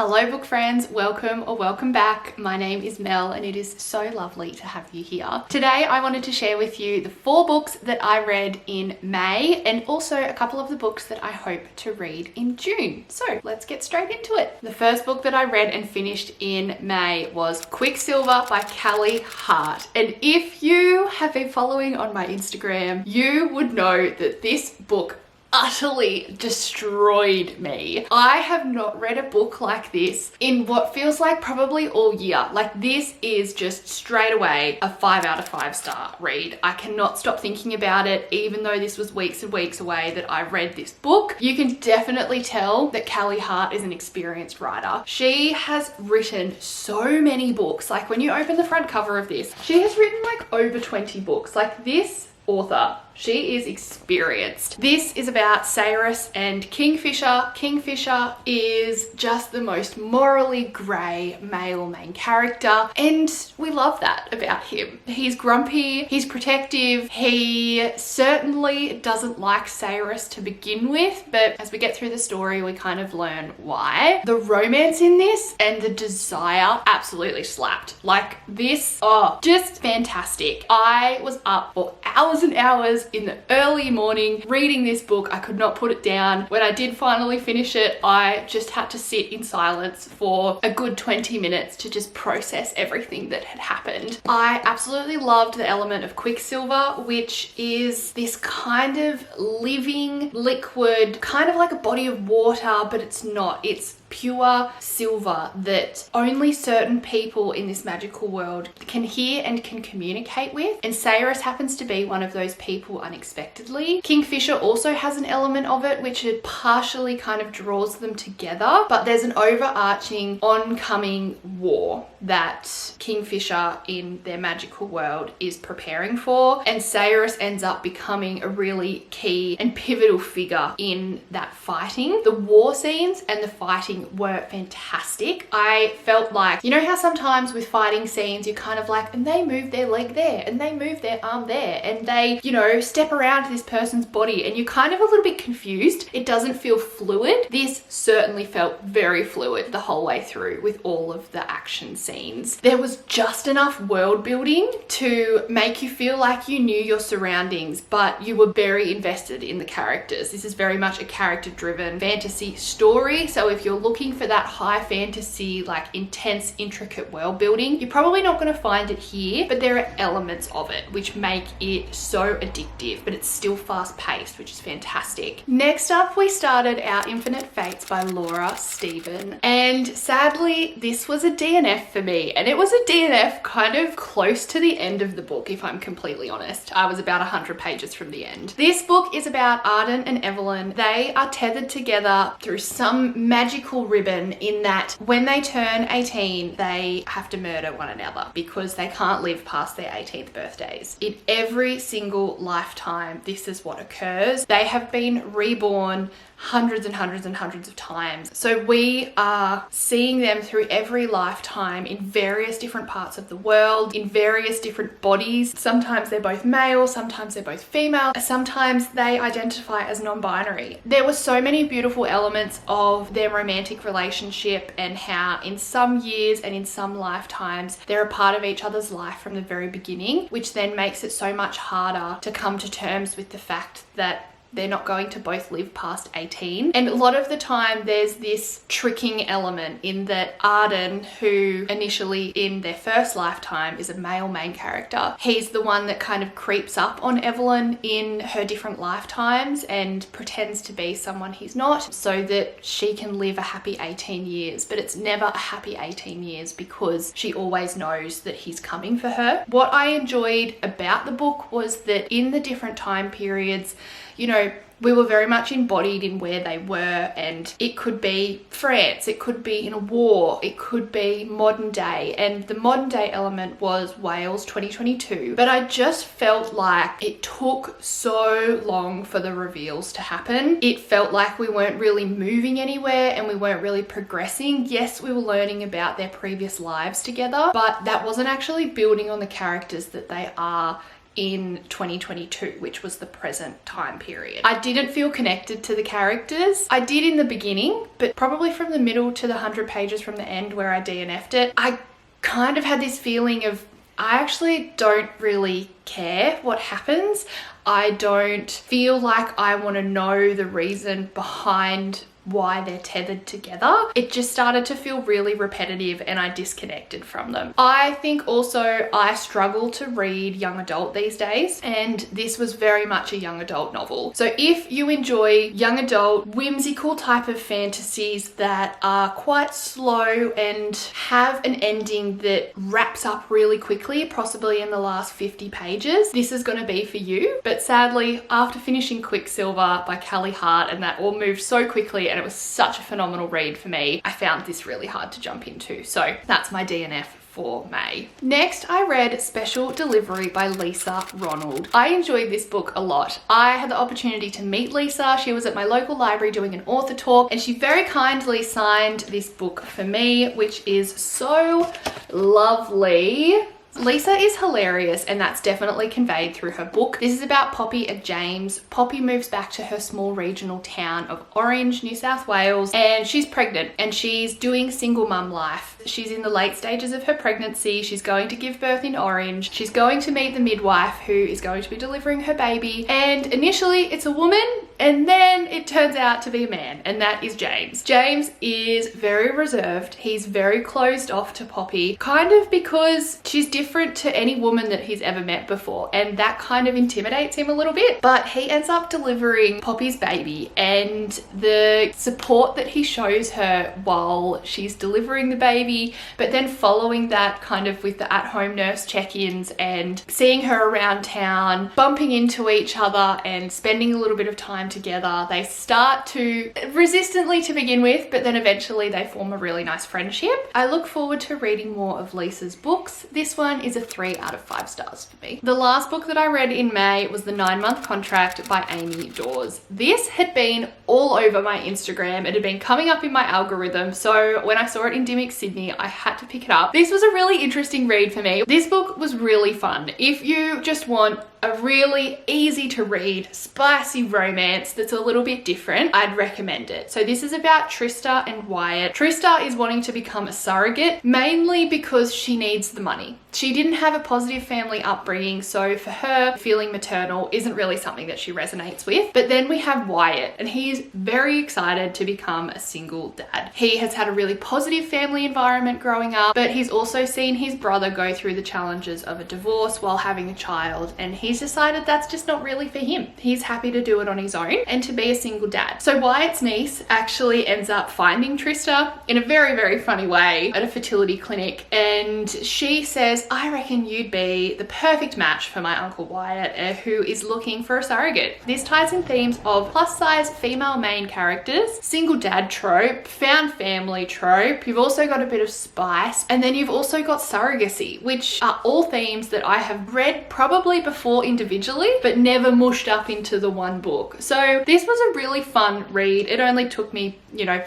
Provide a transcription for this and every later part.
Hello book friends, welcome or welcome back. My name is Mel and it is so lovely to have you here. Today I wanted to share with you the 4 books that I read in May and also a couple of the books that I hope to read in June. So let's get straight into it. The first book that I read and finished in May was Quicksilver by Callie Hart. And if you have been following on my Instagram, you would know that this book utterly destroyed me. I have not read a book like this in what feels like probably all year. Like, this is just straight away a 5 out of 5 star read. I cannot stop thinking about it, even though this was weeks and weeks away that I read this book. You can definitely tell that Callie Hart is an experienced writer. She has written so many books. Like, when you open the front cover of this, she has written like over 20 books. Like, this author, she is experienced. This is about Cyrus and Kingfisher. Kingfisher is just the most morally grey male main character, and we love that about him. He's grumpy, he's protective, he certainly doesn't like Cyrus to begin with, but as we get through the story, we kind of learn why. The romance in this and the desire absolutely slapped. Like, this, oh, just fantastic. I was up for hours and hours in the early morning reading this book. I could not put it down. When I did finally finish it, I just had to sit in silence for a good 20 minutes to just process everything that had happened. I absolutely loved the element of Quicksilver, which is this kind of living liquid, kind of like a body of water, but it's not. It's pure silver that only certain people in this magical world can hear and can communicate with, and Cyrus happens to be one of those people unexpectedly. Kingfisher also has an element of it, which it partially kind of draws them together, but there's an overarching oncoming war that Kingfisher in their magical world is preparing for, and Cyrus ends up becoming a really key and pivotal figure in that fighting. The war scenes and the fighting were fantastic. I felt like, you know how sometimes with fighting scenes you're kind of like, and they move their leg there and they move their arm there and they, you know, step around this person's body and you're kind of a little bit confused. It doesn't feel fluid. This certainly felt very fluid the whole way through with all of the action scenes. There was just enough world building to make you feel like you knew your surroundings, but you were very invested in the characters. This is very much a character driven fantasy story, so if you're looking for that high fantasy, like intense, intricate world building, you're probably not going to find it here, but there are elements of it which make it so addictive, but it's still fast paced, which is fantastic. Next up, we started Our Infinite Fates by Laura Stephen, and sadly this was a DNF for me, and it was a DNF kind of close to the end of the book, if I'm completely honest. I was about 100 pages from the end. This book is about Arden and Evelyn. They are tethered together through some magical ribbon, in that when they turn 18 they have to murder one another because they can't live past their 18th birthdays. In every single lifetime this is what occurs. They have been reborn hundreds and hundreds and hundreds of times. So we are seeing them through every lifetime in various different parts of the world, in various different bodies. Sometimes they're both male, sometimes they're both female, sometimes they identify as non-binary. There were so many beautiful elements of their romantic relationship and how in some years and in some lifetimes they're a part of each other's life from the very beginning, which then makes it so much harder to come to terms with the fact that they're not going to both live past 18. And a lot of the time there's this tricking element in that Arden, who initially in their first lifetime is a male main character, he's the one that kind of creeps up on Evelyn in her different lifetimes and pretends to be someone he's not so that she can live a happy 18 years. But it's never a happy 18 years because she always knows that he's coming for her. What I enjoyed about the book was that in the different time periods, you know, we were very much embodied in where they were, and it could be France, it could be in a war, it could be modern day, and the modern day element was Wales 2022. But I just felt like it took so long for the reveals to happen. It felt like we weren't really moving anywhere and we weren't really progressing. Yes, we were learning about their previous lives together, but that wasn't actually building on the characters that they are in 2022, which was the present time period. I didn't feel connected to the characters. I did in the beginning, but probably from the middle to the 100 pages from the end where I DNF'd it, I kind of had this feeling of, I actually don't really care what happens. I don't feel like I want to know the reason behind why they're tethered together. It just started to feel really repetitive and I disconnected from them. I think also I struggle to read young adult these days, and this was very much a young adult novel. So if you enjoy young adult, whimsical type of fantasies that are quite slow and have an ending that wraps up really quickly, possibly in the last 50 pages, this is going to be for you. But sadly, after finishing Quicksilver by Callie Hart, and that all moved so quickly and it was such a phenomenal read for me, I found this really hard to jump into. So that's my DNF for May. Next, I read Special Delivery by Lisa Ronald. I enjoyed this book a lot. I had the opportunity to meet Lisa. She was at my local library doing an author talk, and she very kindly signed this book for me, which is so lovely. Lisa is hilarious, and that's definitely conveyed through her book. This is about Poppy and James. Poppy moves back to her small regional town of Orange, New South Wales, and she's pregnant and she's doing single mum life. She's in the late stages of her pregnancy. She's going to give birth in Orange. She's going to meet the midwife who is going to be delivering her baby, and initially it's a woman and then it turns out to be a man, and that is James. James is very reserved. He's very closed off to Poppy, kind of because she's different to any woman that he's ever met before, and that kind of intimidates him a little bit. But he ends up delivering Poppy's baby, and the support that he shows her while she's delivering the baby, but then following that kind of with the at-home nurse check-ins and seeing her around town, bumping into each other and spending a little bit of time together. They start to resistantly to begin with, but then eventually they form a really nice friendship. I look forward to reading more of Lisa's books. This one is a 3 out of 5 stars for me. The last book that I read in May was The 9-Month Contract by Amy Dawes. This had been all over my Instagram. It had been coming up in my algorithm, so when I saw it in Dimmick Sydney, I had to pick it up. This was a really interesting read for me. This book was really fun. If you just want a really easy to read, spicy romance that's a little bit different, I'd recommend it. So this is about Trista and Wyatt. Trista is wanting to become a surrogate, mainly because she needs the money. She didn't have a positive family upbringing, so for her, feeling maternal isn't really something that she resonates with. But then we have Wyatt, and he's very excited to become a single dad. He has had a really positive family environment growing up, but he's also seen his brother go through the challenges of a divorce while having a child, and he's decided that's just not really for him. He's happy to do it on his own and to be a single dad. So Wyatt's niece actually ends up finding Trista in a very, very funny way at a fertility clinic, and she says, I reckon you'd be the perfect match for my Uncle Wyatt, who is looking for a surrogate. This ties in themes of plus size female main characters, single dad trope, found family trope. You've also got a bit of spice, and then you've also got surrogacy, which are all themes that I have read probably before individually, but never mushed up into the one book. So this was a really fun read. It only took me,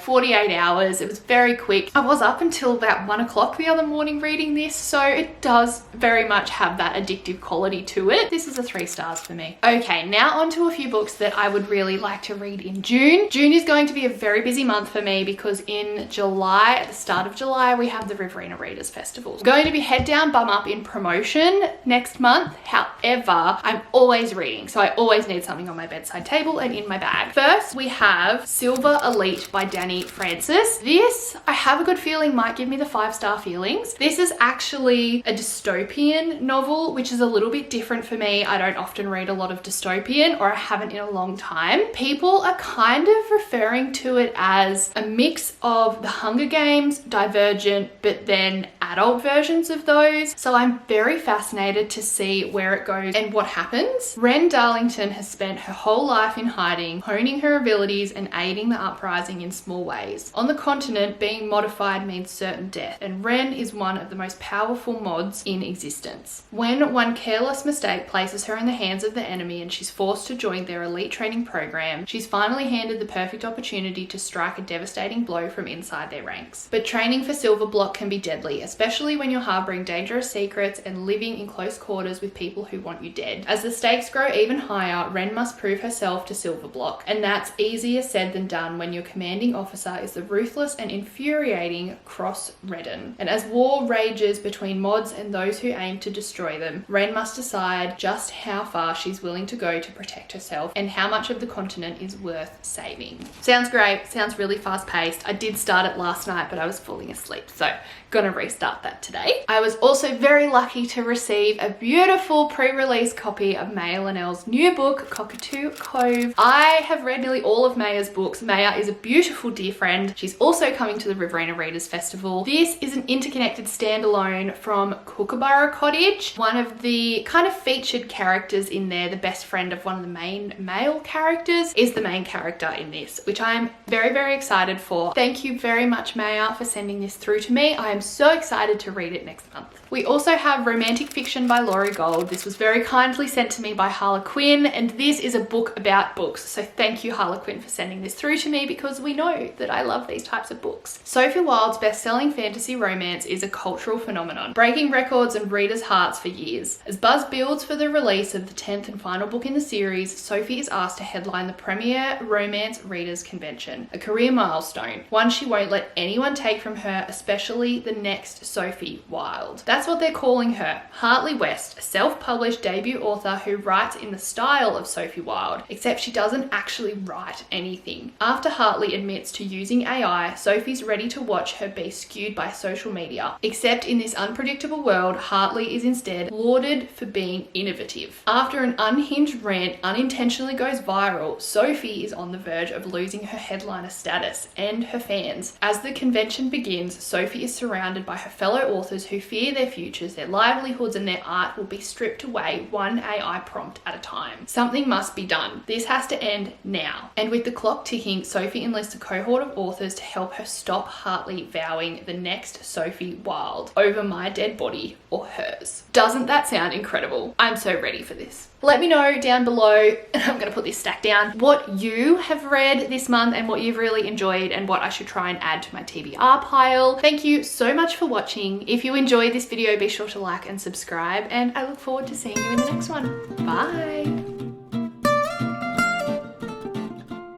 48 hours. It was very quick. I was up until about 1 o'clock the other morning reading this, so it does very much have that addictive quality to it. This is a 3 stars for me. Okay, now on to a few books that I would really like to read in June. June is going to be a very busy month for me because in July, at the start of July, we have the Riverina Readers Festival. I'm going to be head down, bum up in promotion next month. However, I'm always reading, so I always need something on my bedside table and in my bag. First, we have Silver Elite by Danny Francis. This, I have a good feeling, might give me the 5-star feelings. This is actually a dystopian novel, which is a little bit different for me. I don't often read a lot of dystopian, or I haven't in a long time. People are kind of referring to it as a mix of The Hunger Games, Divergent, but then adult versions of those. So I'm very fascinated to see where it goes and what happens. Ren Darlington has spent her whole life in hiding, honing her abilities and aiding the uprising in small ways. On the continent, being modified means certain death, and Ren is one of the most powerful mods in existence. When one careless mistake places her in the hands of the enemy and she's forced to join their elite training program, she's finally handed the perfect opportunity to strike a devastating blow from inside their ranks. But training for Silver Block can be deadly, especially especially when you're harboring dangerous secrets and living in close quarters with people who want you dead. As the stakes grow even higher, Ren must prove herself to Silverblock, and that's easier said than done when your commanding officer is the ruthless and infuriating Cross Redden. And as war rages between mods and those who aim to destroy them, Ren must decide just how far she's willing to go to protect herself and how much of the continent is worth saving. Sounds great, sounds really fast paced. I did start it last night, but I was falling asleep, so gonna restart that today. I was also very lucky to receive a beautiful pre-release copy of Maya Linnell's new book, Cockatoo Cove. I have read nearly all of Maya's books. Maya is a beautiful dear friend. She's also coming to the Riverina Readers Festival. This is an interconnected standalone from Kookaburra Cottage. One of the kind of featured characters in there, the best friend of one of the main male characters, is the main character in this, which I'm very, very excited for. Thank you very much, Maya, for sending this through to me. I am so excited to read it next month. We also have Romantic Fiction by Laurie Gold. This was very kindly sent to me by Harlequin, and this is a book about books. So thank you, Harlequin, for sending this through to me, because we know that I love these types of books. Sophie Wilde's best-selling fantasy romance is a cultural phenomenon, breaking records and readers' hearts for years. As buzz builds for the release of the 10th and final book in the series, Sophie is asked to headline the premier romance readers convention, a career milestone, one she won't let anyone take from her, especially the next Sophie Wilde. That's what they're calling her, Hartley West, a self-published debut author who writes in the style of Sophie Wilde, except she doesn't actually write anything. After Hartley admits to using AI, Sophie's ready to watch her be skewed by social media. Except in this unpredictable world, Hartley is instead lauded for being innovative. After an unhinged rant unintentionally goes viral, Sophie is on the verge of losing her headliner status and her fans. As the convention begins, Sophie is surrounded by her fellow authors who fear their futures, their livelihoods, and their art will be stripped away one AI prompt at a time. Something must be done. This has to end now. And with the clock ticking, Sophie enlists a cohort of authors to help her stop Hartley vowing the next Sophie Wilde over my dead body or hers. Doesn't that sound incredible? I'm so ready for this. Let me know down below, and I'm gonna put this stack down, what you have read this month and what you've really enjoyed and what I should try and add to my TBR pile. Thank you so much for watching. If you enjoyed this video, be sure to like and subscribe, and I look forward to seeing you in the next one. Bye.